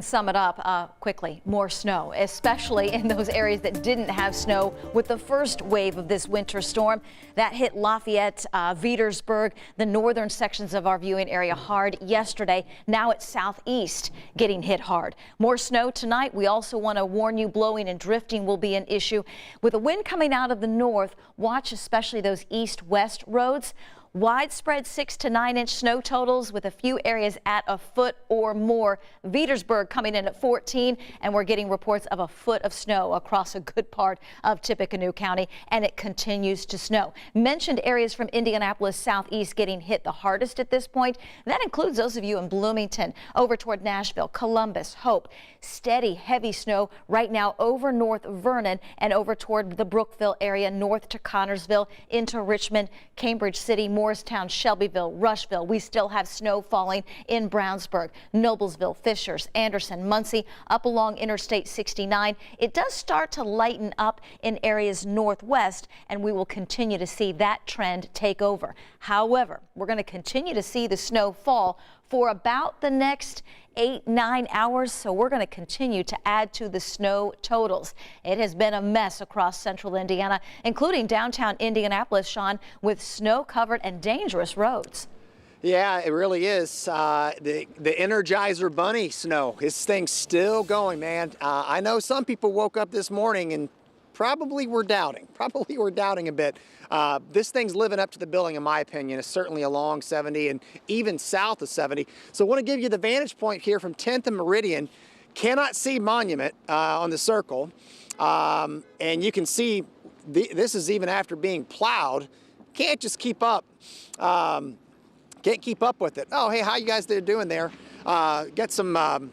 Sum it up quickly. More snow, especially in those areas that didn't have snow with the first wave of this winter storm that hit Lafayette, Petersburg, the northern sections of our viewing area hard yesterday. Now it's southeast getting hit hard. More snow tonight. We also want to warn you, blowing and drifting will be an issue. With the wind coming out of the north, watch especially those east-west roads. Widespread 6 to 9 inch snow totals with a few areas at a foot or more. Petersburg coming in at 14, and we're getting reports of a foot of snow across a good part of Tippecanoe County, and it continues to snow. Mentioned areas from Indianapolis southeast getting hit the hardest at this point. That includes those of you in Bloomington, over toward Nashville, Columbus, Hope. Steady, heavy snow right now over North Vernon and over toward the Brookville area, north to Connorsville, into Richmond, Cambridge City, Morristown, Shelbyville, Rushville. We still have snow falling in Brownsburg, Noblesville, Fishers, Anderson, Muncie, up along Interstate 69. It does start to lighten up in areas northwest, and we will continue to see that trend take over. However, we're going to continue to see the snow fall for about the next 8-9 hours, so we're going to continue to add to the snow totals. It has been a mess across central Indiana, including downtown Indianapolis, Sean, with snow-covered and dangerous roads. Yeah, it really is. The Energizer Bunny snow, this thing's still going, man. I know some people woke up this morning and probably were doubting a bit. This thing's living up to the billing, in my opinion. It's certainly along 70 and even south of 70. So I want to give you the vantage point here from 10th and Meridian. Cannot see Monument on the circle. And you can see this is even after being plowed. Can't just keep up. Can't keep up with it. Oh, hey, how you guys doing there? Got some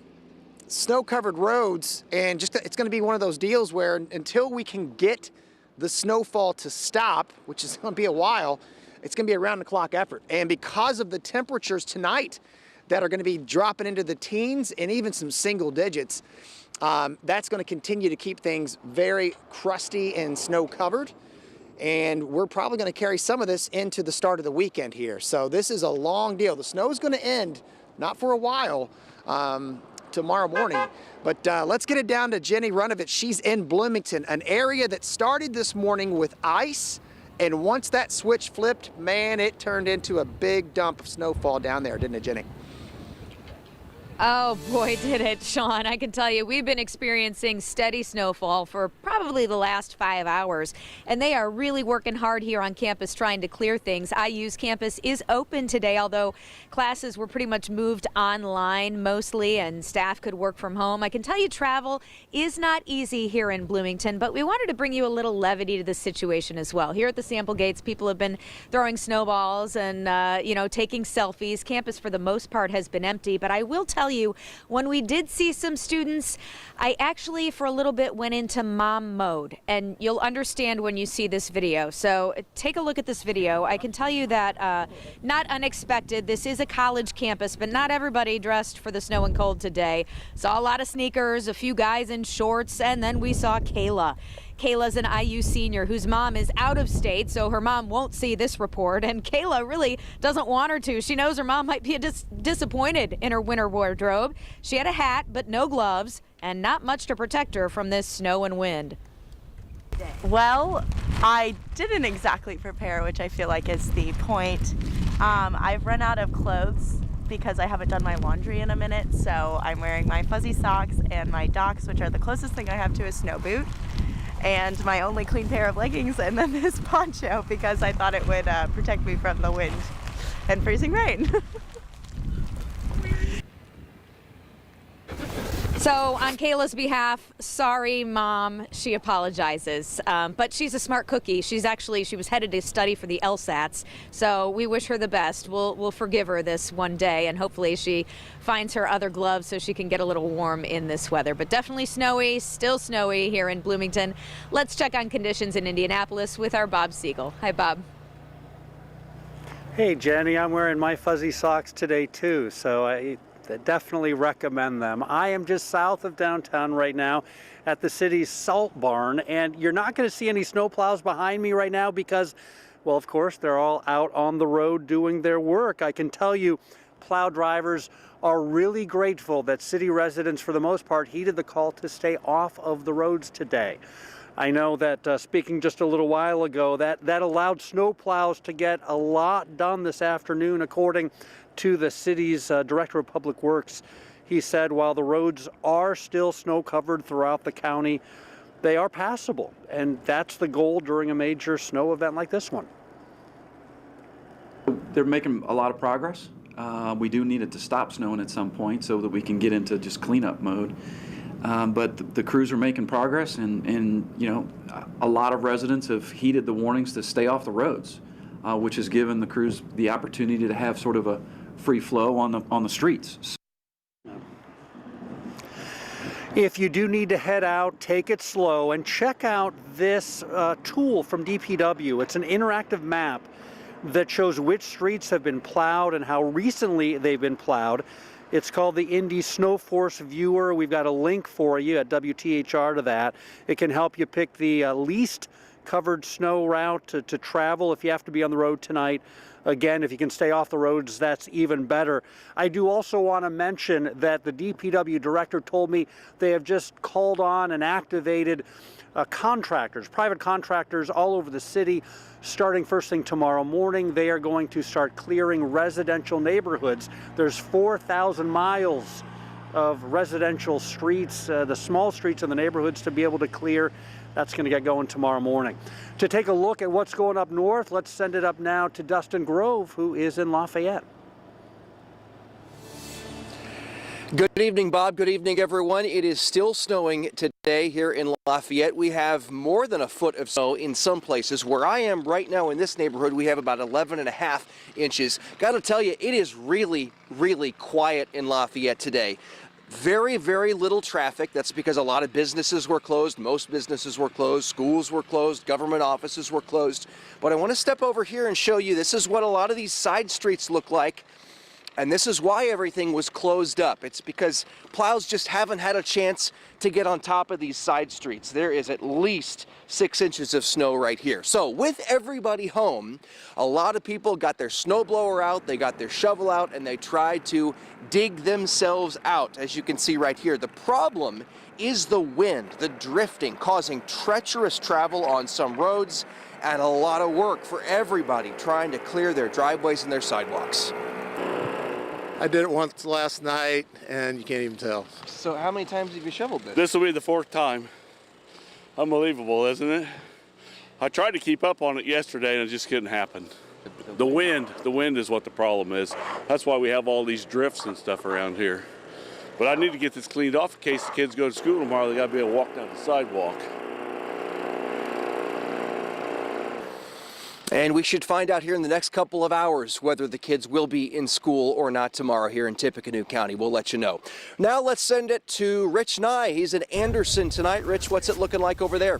snow-covered roads, and just it's going to be one of those deals where until we can get the snowfall to stop, which is going to be a while, it's going to be a round-the-clock effort. And because of the temperatures tonight that are going to be dropping into the teens and even some single digits, that's going to continue to keep things very crusty and snow-covered. And we're probably going to carry some of this into the start of the weekend here. So this is a long deal. The snow is going to end, not for a while, tomorrow morning. But let's get it down to Jenny Runovich. She's in Bloomington, an area that started this morning with ice. And once that switch flipped, man, it turned into a big dump of snowfall down there, didn't it, Jenny? Oh boy, did it, Sean. I can tell you, we've been experiencing steady snowfall for probably the last 5 hours, and they are really working hard here on campus trying to clear things. IU's campus is open today, although classes were pretty much moved online mostly, and staff could work from home. I can tell you travel is not easy here in Bloomington, but we wanted to bring you a little levity to the situation as well. Here at the sample gates, people have been throwing snowballs and, taking selfies. Campus, for the most part, has been empty, but I will tell you, when we did see some students, I actually for a little bit went into mom mode, and you'll understand when you see this video. So take a look at this video. I can tell you that not unexpected, this is a college campus, but not everybody dressed for the snow and cold today. Saw a lot of sneakers, a few guys in shorts, and then we saw Kayla. Kayla's an IU senior whose mom is out of state, so her mom won't see this report, and Kayla really doesn't want her to. She knows her mom might be disappointed in her winter wardrobe. She had a hat, but no gloves, and not much to protect her from this snow and wind. Well, I didn't exactly prepare, which I feel like is the point. I've run out of clothes because I haven't done my laundry in a minute, so I'm wearing my fuzzy socks and my Docs, which are the closest thing I have to a snow boot, and my only clean pair of leggings, and then this poncho because I thought it would protect me from the wind and freezing rain. So on Kayla's behalf, sorry, Mom, she apologizes. But she's a smart cookie. She was headed to study for the LSATs, so we wish her the best. We'll forgive her this one day, and hopefully she finds her other gloves so she can get a little warm in this weather. But definitely snowy, still snowy here in Bloomington. Let's check on conditions in Indianapolis with our Bob Siegel. Hi, Bob. Hey, Jenny, I'm wearing my fuzzy socks today, too, so I definitely recommend them. I am just south of downtown right now at the city's salt barn, and you're not going to see any snowplows behind me right now because, well, of course, they're all out on the road doing their work. I can tell you plow drivers are really grateful that city residents, for the most part, heeded the call to stay off of the roads today. I know that speaking just a little while ago, that allowed snowplows to get a lot done this afternoon, according to the city's Director of Public Works. He said while the roads are still snow covered throughout the county, they are passable, and that's the goal during a major snow event like this one. They're making a lot of progress. We do need it to stop snowing at some point so that we can get into just cleanup mode. But the crews are making progress, and you know, a lot of residents have heeded the warnings to stay off the roads, which has given the crews the opportunity to have sort of a free flow on the streets. If you do need to head out, take it slow and check out this tool from DPW. It's an interactive map that shows which streets have been plowed and how recently they've been plowed. It's called the Indy Snow Force Viewer. We've got a link for you at WTHR to that. It can help you pick the least covered snow route to travel if you have to be on the road tonight. Again, if you can stay off the roads, that's even better. I do also want to mention that the DPW director told me they have just called on and activated contractors, private contractors all over the city. Starting first thing tomorrow morning, they are going to start clearing residential neighborhoods. There's 4,000 miles of residential streets, the small streets in the neighborhoods to be able to clear. That's going to get going tomorrow morning. To take a look at what's going up north, let's send it up now to Dustin Grove, who is in Lafayette. Good evening, Bob. Good evening, everyone. It is still snowing today here in Lafayette. We have more than a foot of snow in some places. Where I am right now in this neighborhood, we have about 11.5 inches. Got to tell you, it is really, really quiet in Lafayette today. Very, very little traffic. That's because a lot of businesses were closed. Most businesses were closed. Schools were closed. Government offices were closed. But I want to step over here and show you, this is what a lot of these side streets look like. And this is why everything was closed up. It's because plows just haven't had a chance to get on top of these side streets. There is at least 6 inches of snow right here. So with everybody home, a lot of people got their snowblower out, they got their shovel out, and they tried to dig themselves out, as you can see right here. The problem is the wind, the drifting, causing treacherous travel on some roads and a lot of work for everybody trying to clear their driveways and their sidewalks. I did it once last night, and you can't even tell. So how many times have you shoveled this? This will be the 4th time. Unbelievable, isn't it? I tried to keep up on it yesterday, and it just couldn't happen. The wind is what the problem is. That's why we have all these drifts and stuff around here. But I need to get this cleaned off in case the kids go to school tomorrow. They got to be able to walk down the sidewalk. And we should find out here in the next couple of hours whether the kids will be in school or not tomorrow here in Tippecanoe County. We'll let you know. Now let's send it to Rich Nye. He's in Anderson tonight. Rich, what's it looking like over there?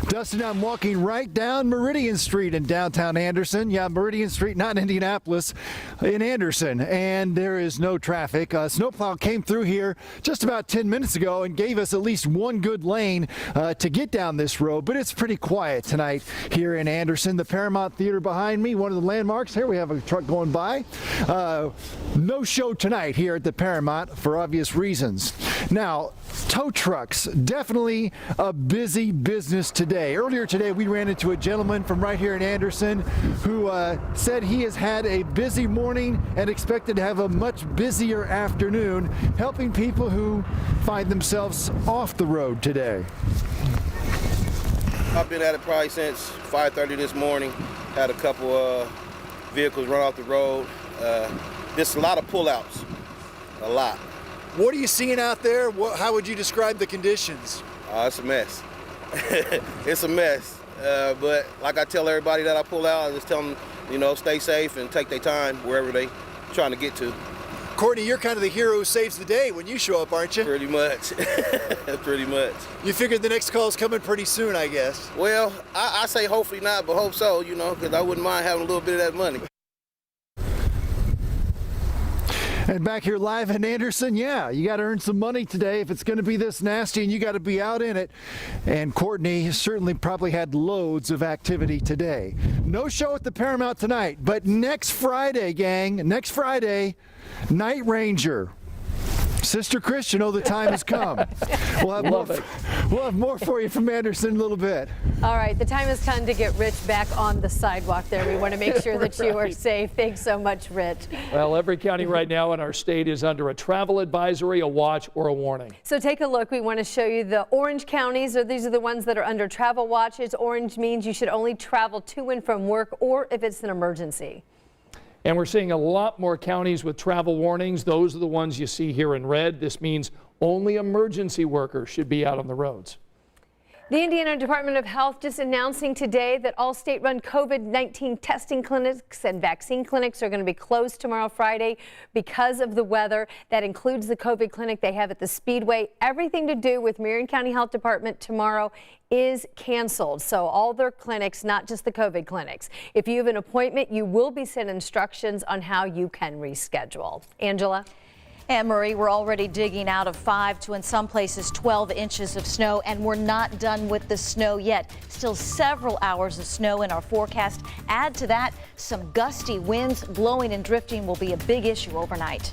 Dustin, I'm walking right down Meridian Street in downtown Anderson. Yeah, Meridian Street, not in Indianapolis, in Anderson. And there is no traffic. Snowplow came through here just about 10 minutes ago and gave us at least one good lane to get down this road. But it's pretty quiet tonight here in Anderson. The Paramount Theater behind me, one of the landmarks. Here we have a truck going by. No show tonight here at the Paramount for obvious reasons. Now, tow trucks, definitely a busy business today. Earlier today, we ran into a gentleman from right here in Anderson who said he has had a busy morning and expected to have a much busier afternoon, helping people who find themselves off the road today. I've been at it probably since 5:30 this morning. Had a couple vehicles run off the road. Just a lot of pullouts, a lot. What are you seeing out there? How would you describe the conditions? It's a mess. It's a mess. But like I tell everybody that I pull out, I just tell them, you know, stay safe and take their time wherever they trying to get to. Courtney, you're kind of the hero who saves the day when you show up, aren't you? Pretty much. Pretty much. You figured the next call's coming pretty soon, I guess. Well, I say hopefully not, but hope so, you know, because I wouldn't mind having a little bit of that money. And back here live in Anderson, yeah, you got to earn some money today if it's going to be this nasty, and you got to be out in it. And Courtney certainly probably had loads of activity today. No show at the Paramount tonight, but next Friday, gang, next Friday, Night Ranger. Sister Chris, you know the time has come. We'll have more for you from Anderson in a little bit. All right, the time has come to get Rich back on the sidewalk there. We want to make sure that you are safe. Thanks so much, Rich. Well, every county right now in our state is under a travel advisory, a watch, or a warning. So take a look. We want to show you the orange counties. These are the ones that are under travel watches. Orange means you should only travel to and from work or if it's an emergency. And we're seeing a lot more counties with travel warnings. Those are the ones you see here in red. This means only emergency workers should be out on the roads. The Indiana Department of Health just announcing today that all state-run COVID-19 testing clinics and vaccine clinics are going to be closed tomorrow, Friday, because of the weather. That includes the COVID clinic they have at the Speedway. Everything to do with Marion County Health Department tomorrow is canceled. So all their clinics, not just the COVID clinics. If you have an appointment, you will be sent instructions on how you can reschedule. Angela? And Marie, we're already digging out of 5 to in some places 12 inches of snow, and we're not done with the snow yet. Still several hours of snow in our forecast. Add to that some gusty winds. Blowing and drifting will be a big issue overnight.